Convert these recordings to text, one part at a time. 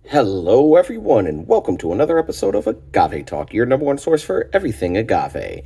Hello, everyone, and welcome to another episode of Agave Talk, your number one source for everything agave.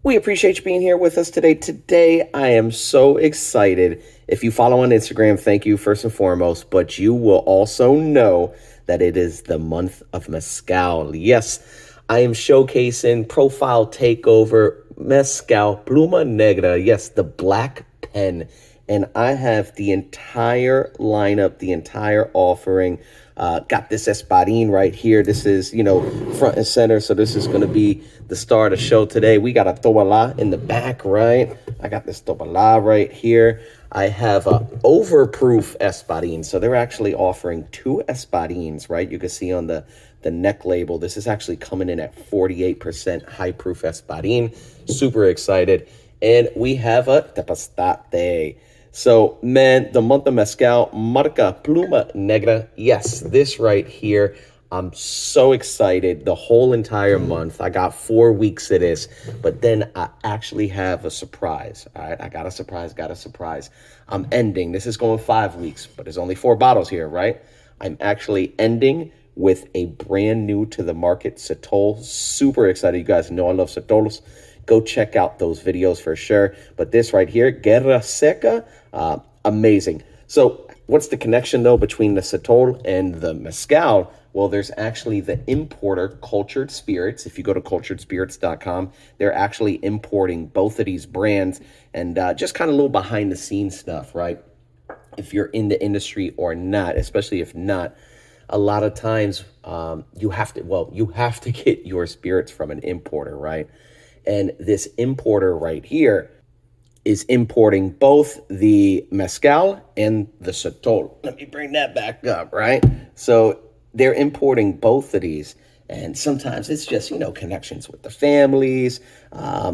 We appreciate you being here with us today. Today, I am so excited. If you follow on Instagram, thank you first and foremost, but you will also know that it is the month of Mezcal. Yes, I am showcasing Profile Takeover Mezcal Pluma Negra. Yes, the black pen. And I have the entire lineup, the entire offering. Got this Espadin right here. This is, front and center. So this is going to be the star of the show today. We got a Tobalá in the back, right? I got this Tobalá right here. I have a overproof Espadin. So they're actually offering two Espadins, right? You can see on the neck label. This is actually coming in at 48% high proof Espadin. Super excited. And we have a Tepeztate. So, man, the month of Mezcal, Marca Pluma Negra. Yes, this right here. I'm so excited. The whole entire month. I got 4 weeks of this, but then I actually have a surprise. All right, I got a surprise. I'm ending. This is going 5 weeks, but there's only 4 bottles here, right? I'm actually ending with a brand new to the market Sotol. Super excited. You guys know I love Sotols. Go check out those videos for sure. But this right here, Guerra Seca, amazing. So what's the connection, though, between the Sotol and the Mezcal? Well, there's actually the importer, Cultured Spirits. If you go to culturedspirits.com, they're actually importing both of these brands. And just kind of a little behind-the-scenes stuff, right? If you're in the industry or not, especially if not, a lot of times you have to get your spirits from an importer, right? And this importer right here is importing both the Mezcal and the Sotol. Let me bring that back up, right? So they're importing both of these. And sometimes it's just, connections with the families.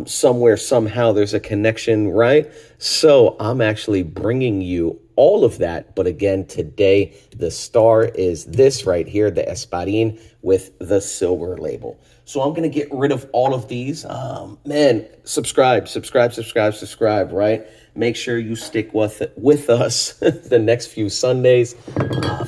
Somewhere, somehow, there's a connection, right? So I'm actually bringing you all of that. But again, today, the star is this right here, the Espadin with the silver label. So I'm going to get rid of all of these. Man, subscribe, right? Make sure you stick with us the next few Sundays,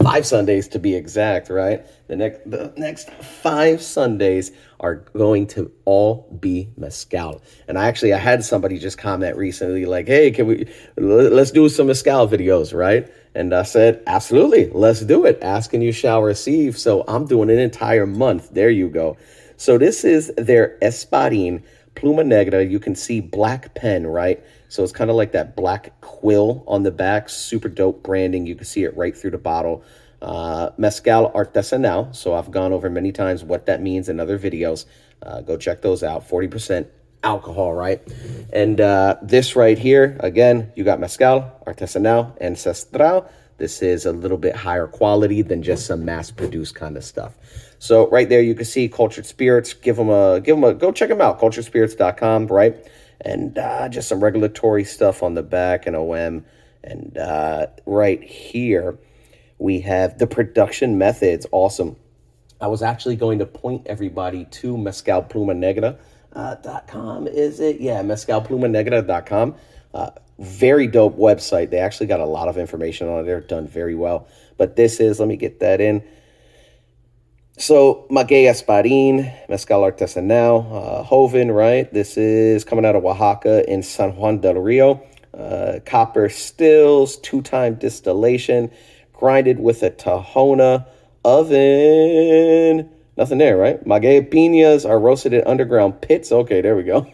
5 Sundays to be exact, right? The next 5 Sundays are going to all be Mezcal. And I had somebody just comment recently like, hey, let's do some Mezcal videos, right? And I said, absolutely, let's do it. Ask and you shall receive. So I'm doing an entire month. There you go. So this is their Espadin Pluma Negra. You can see black pen, right? So it's kind of like that black quill on the back. Super dope branding. You can see it right through the bottle. Mezcal Artesanal. So I've gone over many times what that means in other videos. Go check those out. 40% alcohol, right? And this right here, again, you got Mezcal Artesanal Ancestral. This is a little bit higher quality than just some mass-produced kind of stuff. So right there, you can see Cultured Spirits. Go check them out, culturedspirits.com, right? And just some regulatory stuff on the back and OM. And right here, we have the production methods. Awesome. I was actually going to point everybody to mezcalplumanegra.com. Is it? Yeah, mezcalplumanegra.com. Very dope website. They actually got a lot of information on it. They're done very well. But this is, let me get that in. So, Maguey Espadin, Mezcal Artesanal, Joven, right? This is coming out of Oaxaca in San Juan del Rio. Copper stills, 2-time distillation, grinded with a Tahona oven. Nothing there, right? Maguey piñas are roasted in underground pits. Okay, there we go.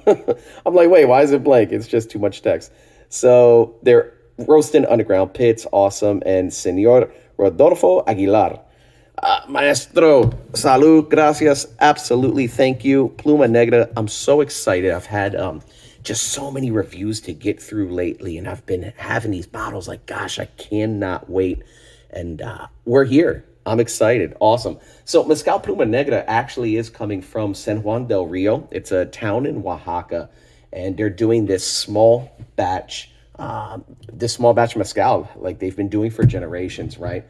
I'm like, wait, why is it blank? It's just too much text. So they're roasting underground pits. Awesome. And Senor Rodolfo Aguilar. Maestro, salud, gracias. Absolutely, thank you. Pluma Negra, I'm so excited. I've had just so many reviews to get through lately, and I've been having these bottles like, gosh, I cannot wait. And we're here. I'm excited. Awesome. So Mezcal Pluma Negra actually is coming from San Juan del Rio. It's a town in Oaxaca, and they're doing this small batch mezcal like they've been doing for generations, right?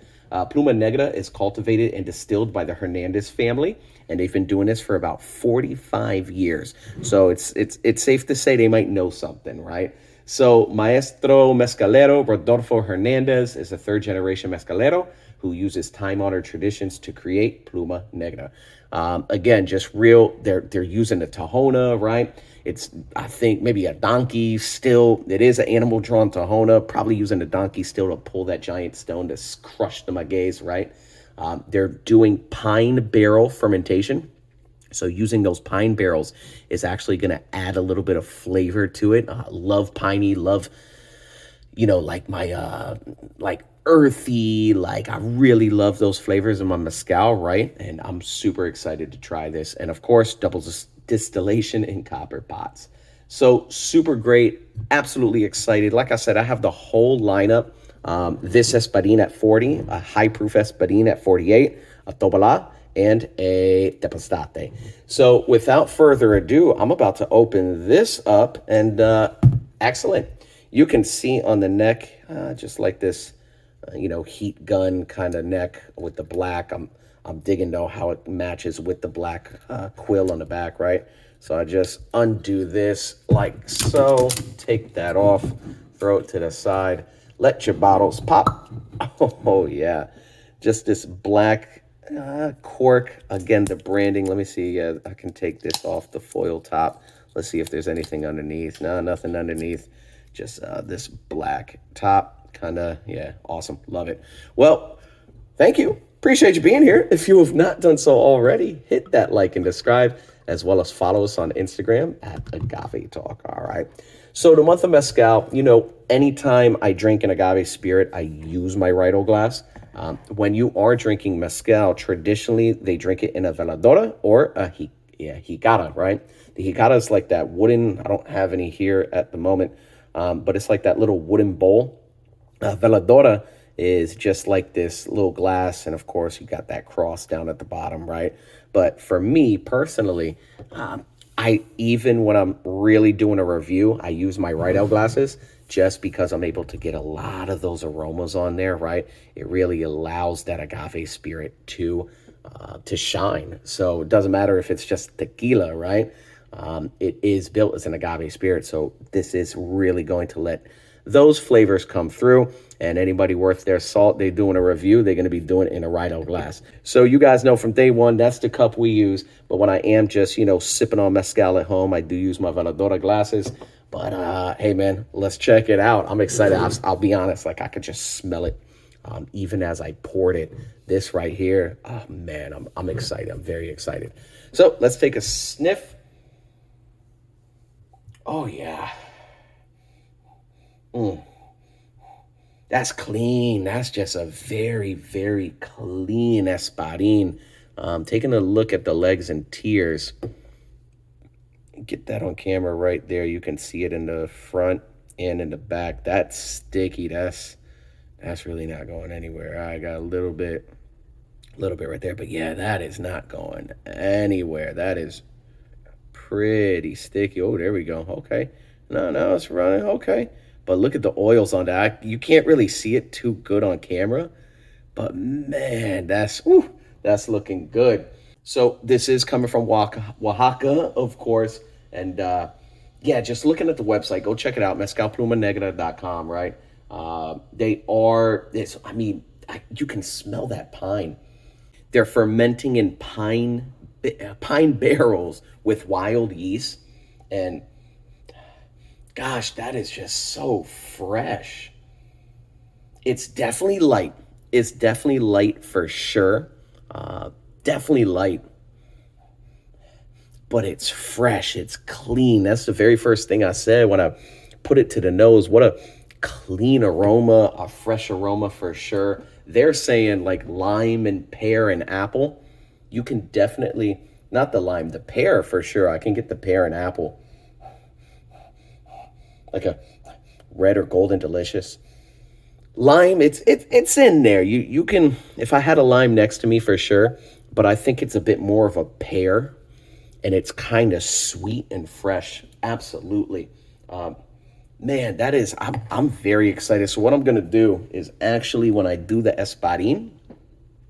Pluma Negra is cultivated and distilled by the Hernandez family, and they've been doing this for about 45 years. So it's safe to say they might know something, right? So Maestro Mezcalero Rodolfo Hernandez is a third generation mezcalero who uses time-honored traditions to create Pluma Negra. Again, just real, they're using the Tahona, right? It's, I think, maybe a donkey still. It is an animal-drawn Tahona, probably using a donkey still to pull that giant stone to crush the maguey's, right? They're doing pine barrel fermentation. So using those pine barrels is actually going to add a little bit of flavor to it. Love piney, love, like my, like earthy, like I really love those flavors in my mezcal, right? And I'm super excited to try this. And of course, doubles distillation in copper pots. So super great, absolutely excited. Like I said, I have the whole lineup. This Espadin at 40, a high proof Espadin at 48, a Tobalá, and a Tepeztate. So without further ado, I'm about to open this up, and excellent. You can see on the neck, just like this, heat gun kind of neck with the black. I'm digging though how it matches with the black quill on the back, right? So I just undo this like so, take that off, throw it to the side, let your bottles pop. Oh yeah, just this black cork. Again, the branding. Let me see. I can take this off the foil top. Let's see if there's anything underneath. No, nothing underneath. Just this black top. Kind of, yeah, awesome. Love it. Well, thank you. Appreciate you being here. If you have not done so already, hit that like and subscribe, as well as follow us on Instagram at Agave Talk. All right. So the month of Mezcal, anytime I drink an agave spirit, I use my Rido glass. When you are drinking Mezcal, traditionally they drink it in a veladora or a jicara, right? The jicara is like that wooden, I don't have any here at the moment, but it's like that little wooden bowl. Veladora is just like this little glass, and of course you got that cross down at the bottom, right? But for me personally, even when I'm really doing a review, I use my Rido glasses just because I'm able to get a lot of those aromas on there, right? It really allows that agave spirit to shine. So it doesn't matter if it's just tequila, right? It is built as an agave spirit, so this is really going to let those flavors come through. And anybody worth their salt, they're doing a review, they're going to be doing it in a Rido glass. So you guys know from day one, that's the cup we use. But when I am just, sipping on mezcal at home, I do use my Veladora glasses. But hey, man, let's check it out. I'm excited. I'll be honest, like I could just smell it even as I poured it. This right here, oh, man, I'm excited. I'm very excited. So let's take a sniff. Oh, yeah. That's clean. That's just a very, very clean Espadin. Taking a look at the legs and tiers. Get that on camera right there. You can see it in the front and in the back. That's sticky. That's really not going anywhere. I got a little bit right there. But yeah, that is not going anywhere. That is pretty sticky. Oh, there we go. Okay. No, it's running. Okay. But look at the oils on that. You can't really see it too good on camera. But man, that's looking good. So this is coming from Oaxaca, of course. And yeah, just looking at the website, go check it out, mezcalplumanegra.com, right? You can smell that pine. They're fermenting in pine barrels with wild yeast. And gosh, that is just so fresh. It's definitely light. It's definitely light for sure. Definitely light. But it's fresh. It's clean. That's the very first thing I said when I put it to the nose. What a clean aroma, a fresh aroma for sure. They're saying like lime and pear and apple. You can definitely, not the lime, the pear for sure. I can get the pear and apple. Like a red or golden delicious. Lime, it's in there. You can, if I had a lime next to me for sure, but I think it's a bit more of a pear, and it's kind of sweet and fresh. Absolutely. Man, I'm very excited. So what I'm going to do is actually, when I do the Espadin,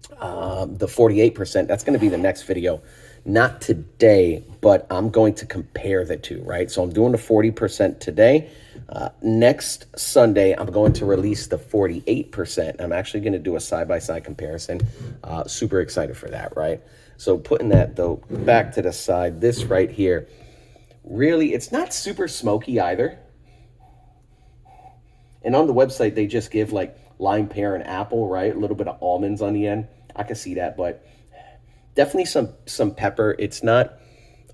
the 48%. That's going to be the next video. Not today, but I'm going to compare the two, right? So I'm doing the 40% today. Next Sunday, I'm going to release the 48%. I'm actually going to do a side-by-side comparison. Super excited for that, right? So putting that, though, back to the side, this right here, really, it's not super smoky either. And on the website, they just give like lime, pear, and apple, right? A little bit of almonds on the end. I can see that, but definitely some pepper. It's not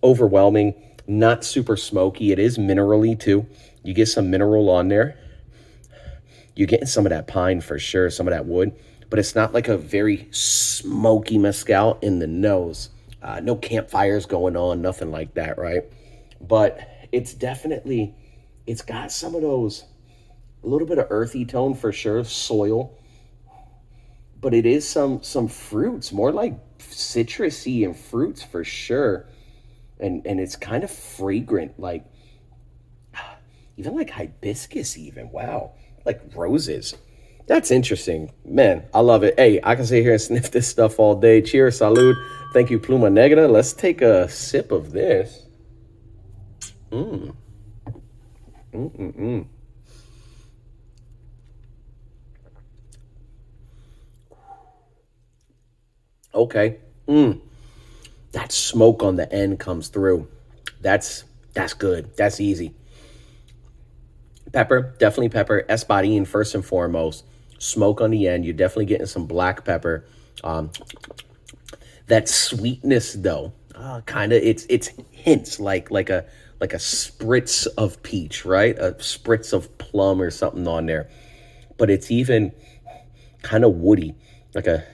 overwhelming, not super smoky. It is minerally too. You get some mineral on there. You're getting some of that pine for sure, some of that wood, but it's not like a very smoky mezcal in the nose. No campfires going on, nothing like that, right? But it's definitely, it's got some of those, a little bit of earthy tone for sure, soil, but it is some fruits, more like citrusy and fruits for sure. And it's kind of fragrant, like even like hibiscus even. Wow. Like roses. That's interesting. Man, I love it. Hey, I can sit here and sniff this stuff all day. Cheers, salud. Thank you, Pluma Negra. Let's take a sip of this. Okay. That smoke on the end comes through. That's good. That's easy. Pepper, definitely pepper. Espadin first and foremost. Smoke on the end. You're definitely getting some black pepper. That sweetness though, kind of it's hints like a spritz of peach, right? A spritz of plum or something on there. But it's even kind of woody, like a.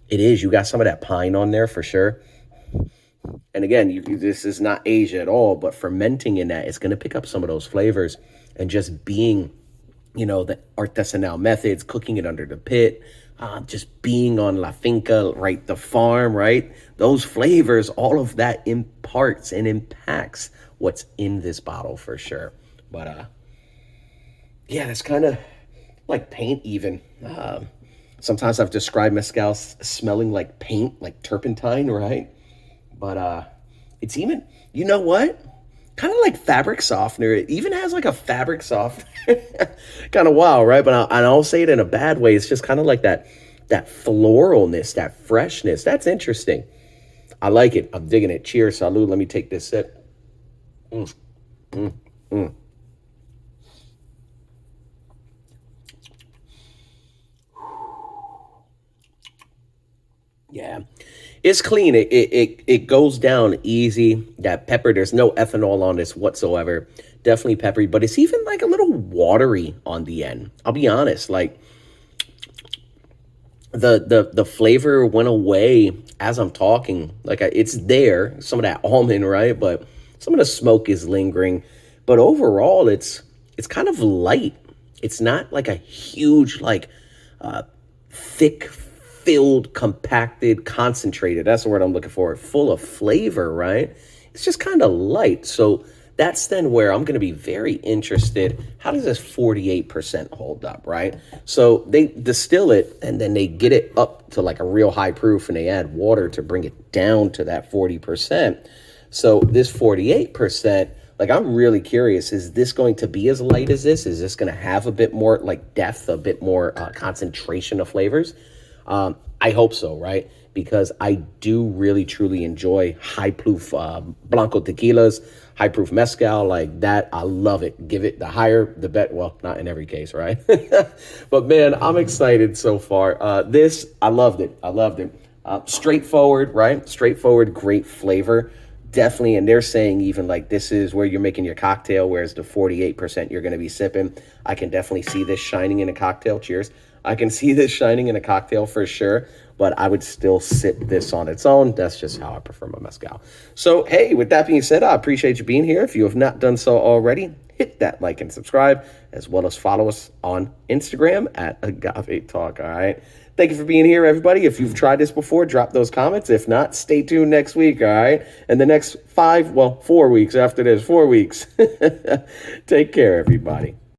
It is. You got some of that pine on there for sure. And again, this is not Asia at all, but fermenting in that, it's going to pick up some of those flavors. And just being, the artisanal methods, cooking it under the pit, just being on La Finca, right, the farm, right? Those flavors, all of that imparts and impacts what's in this bottle for sure. But yeah, that's kind of like paint even. Sometimes I've described mezcal smelling like paint, like turpentine, right? But it's even, you know what? Kind of like fabric softener. It even has like a fabric softener. Kind of wild, right? But I don't say it in a bad way. It's just kind of like that floralness, that freshness. That's interesting. I like it. I'm digging it. Cheers, salud. Let me take this sip. Yeah, it's clean. It goes down easy. That pepper, there's no ethanol on this whatsoever. Definitely peppery, but it's even like a little watery on the end. I'll be honest, like the flavor went away as I'm talking. Like it's there, some of that almond, right? But some of the smoke is lingering. But overall, it's kind of light. It's not like a huge, like thick, filled, compacted, concentrated. That's the word I'm looking for. Full of flavor, right? It's just kind of light. So that's then where I'm going to be very interested. How does this 48% hold up, right? So they distill it and then they get it up to like a real high proof and they add water to bring it down to that 40%. So this 48%, like I'm really curious, is this going to be as light as this? Is this going to have a bit more like depth, a bit more concentration of flavors? I hope so, right? Because I do really, truly enjoy high proof Blanco tequilas, high proof mezcal like that. I love it. Give it the higher, the better. Well, not in every case, right? But man, I'm excited so far. This, I loved it. I loved it. Straightforward, right? Straightforward, great flavor. Definitely. And they're saying even like this is where you're making your cocktail, whereas the 48% you're going to be sipping. I can definitely see this shining in a cocktail. Cheers. I can see this shining in a cocktail for sure, but I would still sip this on its own. That's just how I prefer my mezcal. So, hey, with that being said, I appreciate you being here. If you have not done so already, hit that like and subscribe, as well as follow us on Instagram at Agave Talk, all right? Thank you for being here, everybody. If you've tried this before, drop those comments. If not, stay tuned next week, all right? And the next 4 weeks after this, 4 weeks. Take care, everybody.